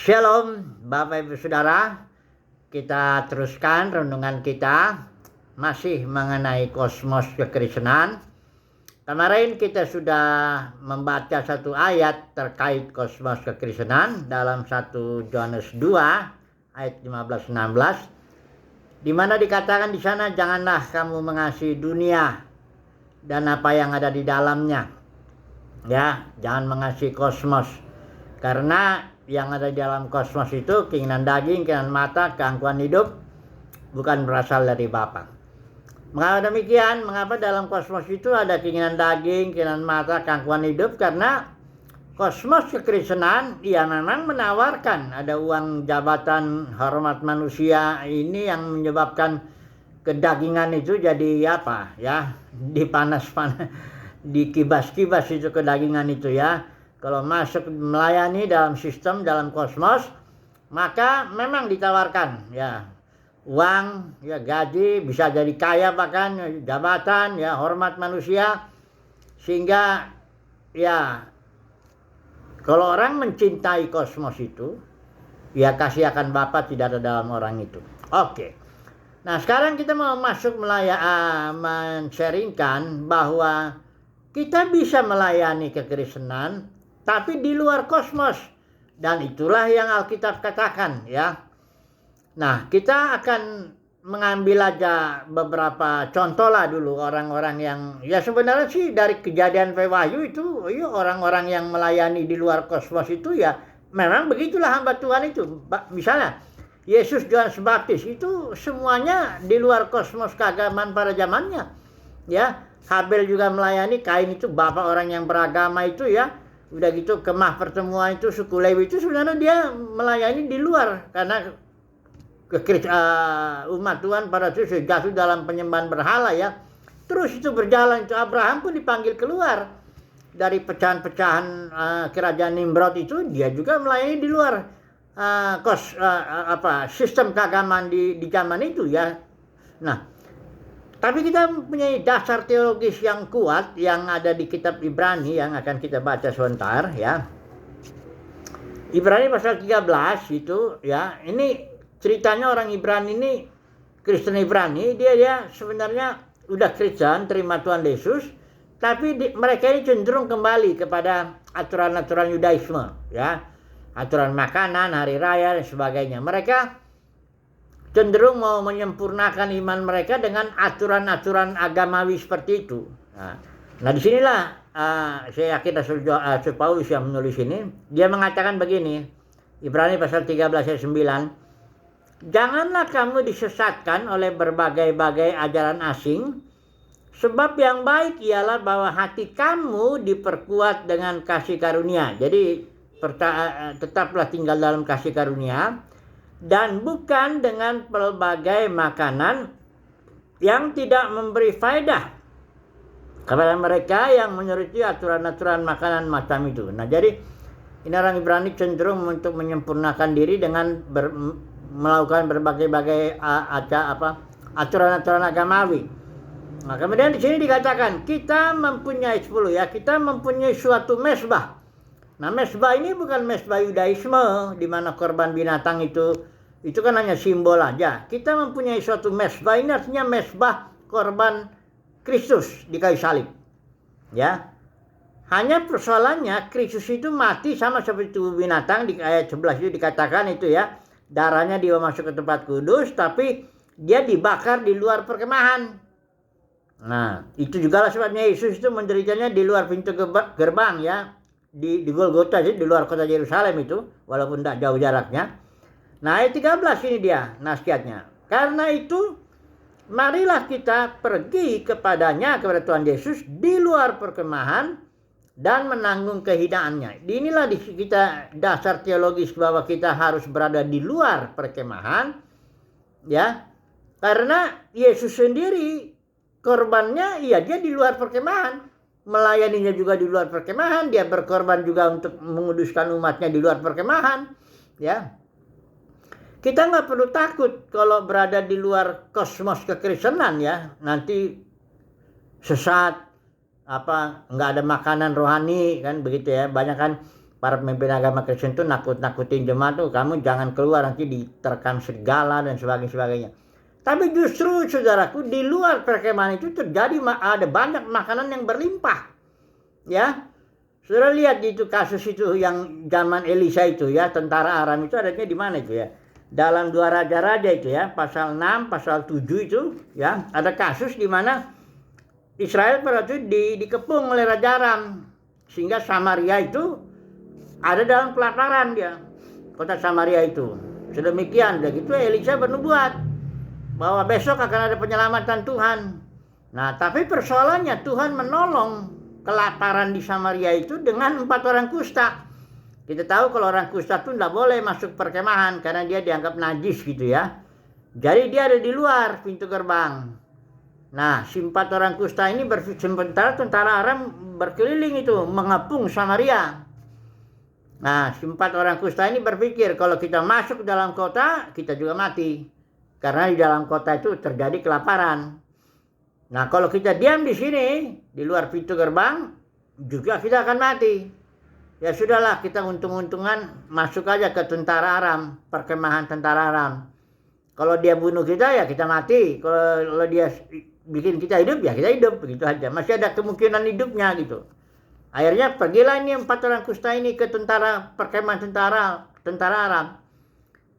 Shalom Bapak Ibu Saudara, kita teruskan renungan kita masih mengenai kosmos kekristenan. Kemarin kita sudah membaca satu ayat terkait kosmos kekristenan dalam 1 Yohanes 2 ayat 15-16, di mana dikatakan di sana, janganlah kamu mengasihi dunia dan apa yang ada di dalamnya. Ya, jangan mengasihi kosmos, karena yang ada di dalam kosmos itu keinginan daging, keinginan mata, keangkuhan hidup bukan berasal dari Bapa. Mengapa demikian? Mengapa dalam kosmos itu ada keinginan daging, keinginan mata, keangkuhan hidup? Karena kosmos kekristenan ya memang menawarkan ada uang, jabatan, hormat manusia. Ini yang menyebabkan kedagingan itu jadi apa ya, dipanas-panas, dikibas-kibas itu kedagingan itu ya. Kalau masuk melayani dalam sistem, dalam kosmos, maka memang ditawarkan ya uang, ya gaji, bisa jadi kaya bahkan, jabatan, ya hormat manusia. Sehingga ya kalau orang mencintai kosmos itu, ya kasih akan Bapa tidak ada dalam orang itu. Oke. Nah, sekarang kita mau masuk men-sharingkan bahwa kita bisa melayani kekristenan tapi di luar kosmos, dan itulah yang Alkitab katakan ya. Nah, kita akan mengambil aja beberapa contoh lah dulu orang-orang yang ya sebenarnya sih dari Kejadian Wahyu itu ya, orang-orang yang melayani di luar kosmos itu ya memang begitulah hamba Tuhan itu. Misalnya Yesus, Yohanes Baptis itu semuanya di luar kosmos keagamaan pada zamannya ya. Habel juga melayani, Kain itu bapak orang yang beragama itu ya. Udah gitu kemah pertemuan itu suku Lewi itu sebenarnya dia melayani di luar, karena umat Tuhan pada itu jatuh dalam penyembahan berhala ya. Terus itu berjalan, itu Abraham pun dipanggil keluar dari pecahan-pecahan kerajaan Nimrod itu, dia juga melayani di luar sistem keagamaan di zaman itu ya. Nah, tapi kita mempunyai dasar teologis yang kuat yang ada di kitab Ibrani yang akan kita baca sebentar ya. Ibrani pasal 13 itu ya, ini ceritanya orang Ibrani ini, Kristen Ibrani, dia sebenarnya udah Kristen, terima Tuhan Yesus, tapi mereka ini cenderung kembali kepada aturan-aturan Yudaisme ya. Aturan makanan, hari raya dan sebagainya. Mereka cenderung mau menyempurnakan iman mereka dengan aturan-aturan agamawi seperti itu. Nah disinilah saya yakin Rasul Paulus yang menulis ini, dia mengatakan begini, Ibrani pasal 13 ayat 9, janganlah kamu disesatkan oleh berbagai-bagai ajaran asing, sebab yang baik ialah bahwa hati kamu diperkuat dengan kasih karunia. Jadi tetaplah tinggal dalam kasih karunia, dan bukan dengan pelbagai makanan yang tidak memberi faedah kepada mereka yang menuruti aturan-aturan makanan macam itu. Nah, jadi ini orang Ibrani cenderung untuk menyempurnakan diri dengan melakukan berbagai-bagai aturan-aturan agamawi. Nah, kemudian di sini dikatakan kita mempunyai 10 ya, kita mempunyai suatu mesbah. Nah, mesbah ini bukan mesbah Yudaisme di mana korban binatang itu kan hanya simbol aja. Kita mempunyai suatu mesbah, ini artinya mesbah korban Kristus di kayu salib. Ya. Hanya persoalannya Kristus itu mati sama seperti tubuh binatang, di ayat 11 itu dikatakan itu ya. Darahnya dia masuk ke tempat kudus, tapi dia dibakar di luar perkemahan. Nah, itu juga lah sebabnya Yesus itu menderitanya di luar pintu gerbang ya. Di Golgota, di luar kota Yerusalem itu, walaupun tidak jauh jaraknya. Nah, ayat 13 ini dia nasihatnya. Karena itu, marilah kita pergi kepada Tuhan Yesus di luar perkemahan dan menanggung kehinaannya. Inilah kita dasar teologis bahwa kita harus berada di luar perkemahan. Ya, karena Yesus sendiri korbannya, dia di luar perkemahan. Melayaninya juga di luar perkemahan. Dia berkorban juga untuk menguduskan umatnya di luar perkemahan. Ya. Kita nggak perlu takut kalau berada di luar kosmos kekristenan ya. Nanti sesat, nggak ada makanan rohani kan begitu ya. Banyak kan para pemimpin agama Kristen tuh nakut-nakutin jemaat tuh, kamu jangan keluar nanti diterkam serigala dan sebagainya. Tapi justru saudaraku, di luar perkemahan itu terjadi ada banyak makanan yang berlimpah. Ya, saudara lihat itu kasus itu yang zaman Elisa itu ya, tentara Aram itu adanya di mana itu ya? Dalam 2 Raja-Raja itu ya, pasal 6, pasal 7 itu ya, ada kasus di mana Israel pada itu dikepung oleh Raja Aram. Sehingga Samaria itu ada dalam kelaparan dia. Kota Samaria itu. Sedemikian, begitu Elisa bernubuat bahwa besok akan ada penyelamatan Tuhan. Nah, tapi persoalannya Tuhan menolong kelaparan di Samaria itu dengan 4 orang kusta. Kita tahu kalau orang kusta itu tidak boleh masuk perkemahan karena dia dianggap najis gitu ya. Jadi dia ada di luar pintu gerbang. Nah, si 4 orang kusta ini sementara tentara Aram berkeliling itu mengepung Samaria. Nah, si 4 orang kusta ini berpikir kalau kita masuk ke dalam kota, kita juga mati. Karena di dalam kota itu terjadi kelaparan. Nah, kalau kita diam di sini, di luar pintu gerbang, juga kita akan mati. Ya sudahlah, kita untung-untungan masuk aja ke tentara Aram, perkemahan tentara Aram. Kalau dia bunuh kita, ya kita mati. Kalau dia bikin kita hidup, ya kita hidup, begitu aja. Masih ada kemungkinan hidupnya gitu. Akhirnya pergilah ini 4 orang kusta ini ke perkemahan tentara Aram.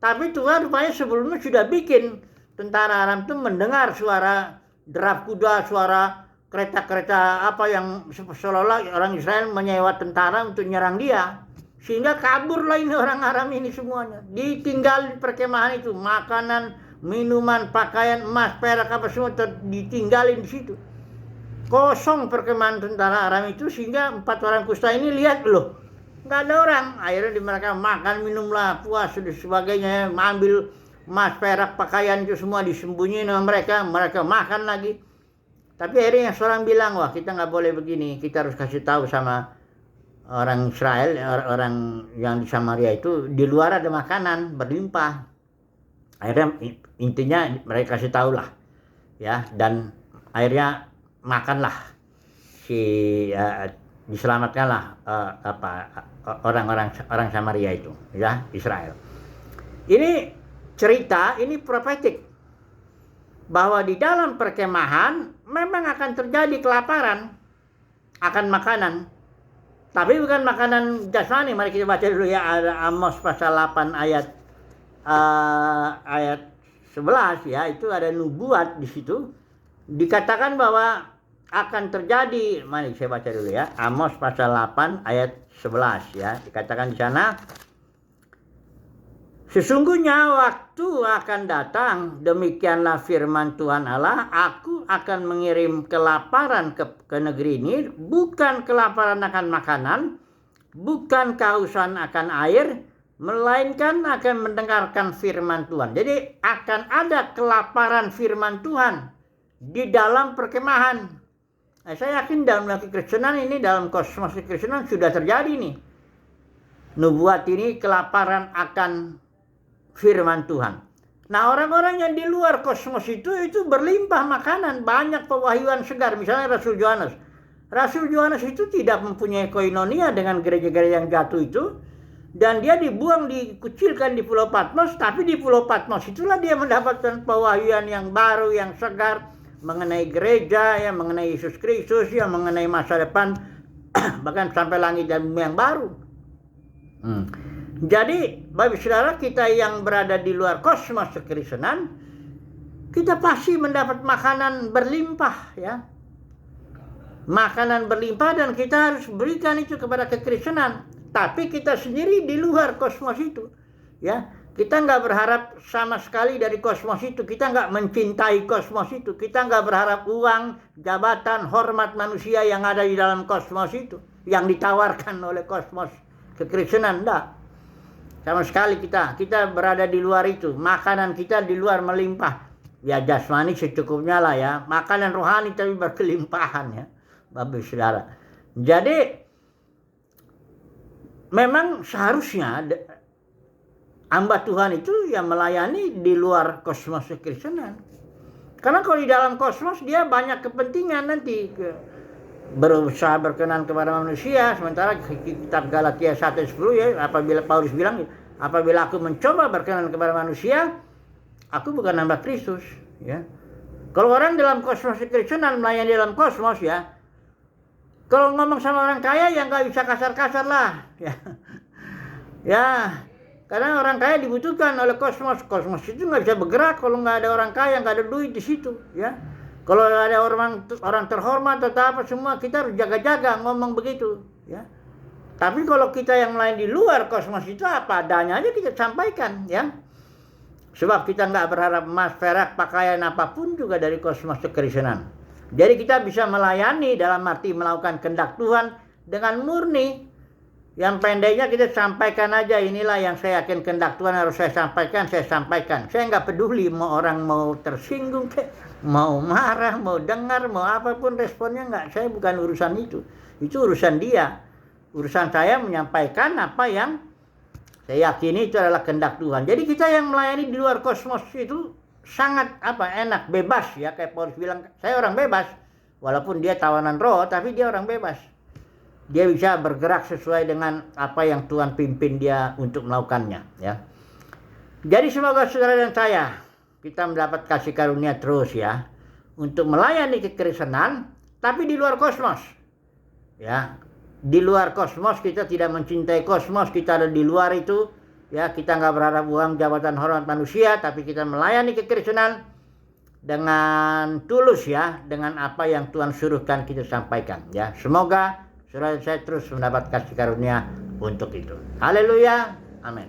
Tapi Tuhan rupanya sebelumnya sudah bikin tentara Aram itu mendengar suara derap kuda, suara kereta-kereta apa yang seolah-olah orang Israel menyewa tentara untuk nyerang dia. Sehingga kaburlah ini orang Aram ini semuanya. Ditinggal di perkemahan itu, makanan, minuman, pakaian, emas, perak apa semua ditinggalin di situ. Kosong perkemahan tentara Aram itu sehingga 4 orang kusta ini lihat loh, nggak ada orang. Akhirnya mereka makan, minumlah, puas dan sebagainya, ambil emas, perak, pakaian itu semua disembunyiin sama mereka makan lagi. Tapi akhirnya seorang bilang, wah kita nggak boleh begini, kita harus kasih tahu sama orang Israel, orang yang di Samaria itu di luar ada makanan berlimpah. Akhirnya intinya mereka kasih tahu lah, ya, dan akhirnya makanlah diselamatkanlah orang Samaria itu, ya, Israel. Ini cerita, ini profetik bahwa di dalam perkemahan memang akan terjadi kelaparan akan makanan, tapi bukan makanan jasmani. Mari kita baca dulu ya, ada Amos pasal 8 ayat 11 ya, itu ada nubuat di situ. Dikatakan bahwa akan terjadi, mari saya baca dulu ya, Amos pasal 8 ayat 11 ya. Dikatakan di sana, sesungguhnya waktu akan datang, demikianlah firman Tuhan Allah, aku akan mengirim kelaparan ke negeri ini, bukan kelaparan akan makanan, bukan kehausan akan air, melainkan akan mendengarkan firman Tuhan. Jadi akan ada kelaparan firman Tuhan di dalam perkemahan. Nah, saya yakin dalam kekristenan ini, dalam kosmos kekristenan sudah terjadi nih. Nubuat ini kelaparan akan firman Tuhan. Nah, orang-orang yang di luar kosmos itu berlimpah makanan, banyak pewahyuan segar. Misalnya Rasul Yohanes. Rasul Yohanes itu tidak mempunyai koinonia dengan gereja-gereja yang jatuh itu. Dan dia dibuang, dikucilkan di Pulau Patmos. Tapi di Pulau Patmos itulah dia mendapatkan pewahyuan yang baru, yang segar. Mengenai gereja, ya, mengenai Yesus Kristus, ya, mengenai masa depan. Bahkan sampai langit dan bumi yang baru. Jadi, bagi saudara kita yang berada di luar kosmos kekristenan, kita pasti mendapat makanan berlimpah, ya. Makanan berlimpah dan kita harus berikan itu kepada kekristenan. Tapi kita sendiri di luar kosmos itu, ya. Kita nggak berharap sama sekali dari kosmos itu. Kita nggak mencintai kosmos itu. Kita nggak berharap uang, jabatan, hormat manusia yang ada di dalam kosmos itu, yang ditawarkan oleh kosmos kekristenan, enggak. Sama sekali kita berada di luar itu. Makanan kita di luar melimpah. Ya jasmani secukupnya lah ya. Makanan rohani tapi berkelimpahan ya, Bapak Saudara. Jadi memang seharusnya hamba Tuhan itu yang melayani di luar kosmos kekristenan. Karena kalau di dalam kosmos dia banyak kepentingan nanti. berusaha berkenan kepada manusia, sementara kitab Galatia 1:10 ya, apabila Paulus bilang, apabila aku mencoba berkenan kepada manusia, aku bukan hamba Kristus, ya. Kalau orang dalam kosmos Kristenan melayani dalam kosmos, ya, kalau ngomong sama orang kaya ya nggak bisa kasar-kasar lah, ya. Ya, karena orang kaya dibutuhkan oleh kosmos. Kosmos itu nggak bisa bergerak kalau nggak ada orang kaya, nggak ada duit di situ, ya. Kalau ada orang terhormat atau apa semua, kita harus jaga-jaga ngomong begitu, ya. Tapi kalau kita yang lain di luar kosmos itu apa adanya aja kita sampaikan, ya. Sebab kita nggak berharap emas, perak, pakaian apapun juga dari kosmos kekristenan. Jadi kita bisa melayani dalam arti melakukan kehendak Tuhan dengan murni. Yang pendeknya kita sampaikan aja, inilah yang saya yakin kehendak Tuhan harus saya sampaikan, saya sampaikan. Saya nggak peduli mau orang mau tersinggung, mau marah, mau dengar, mau apapun responnya nggak. Saya bukan urusan itu. Itu urusan dia. Urusan saya menyampaikan apa yang saya yakini itu adalah kehendak Tuhan. Jadi kita yang melayani di luar kosmos itu sangat enak, bebas ya. Kayak Paulus bilang, saya orang bebas. Walaupun dia tawanan roh, tapi dia orang bebas. Dia bisa bergerak sesuai dengan apa yang Tuhan pimpin dia untuk melakukannya, ya. Jadi semoga saudara dan saya kita mendapat kasih karunia terus ya untuk melayani kekristenan, tapi di luar kosmos, ya. Di luar kosmos kita tidak mencintai kosmos, kita ada di luar itu, ya. Kita nggak berharap uang, jabatan, hormat manusia, tapi kita melayani kekristenan dengan tulus ya, dengan apa yang Tuhan suruhkan kita sampaikan, ya. Semoga saudara saya terus mendapat kasih karunia untuk itu. Haleluya. Amin.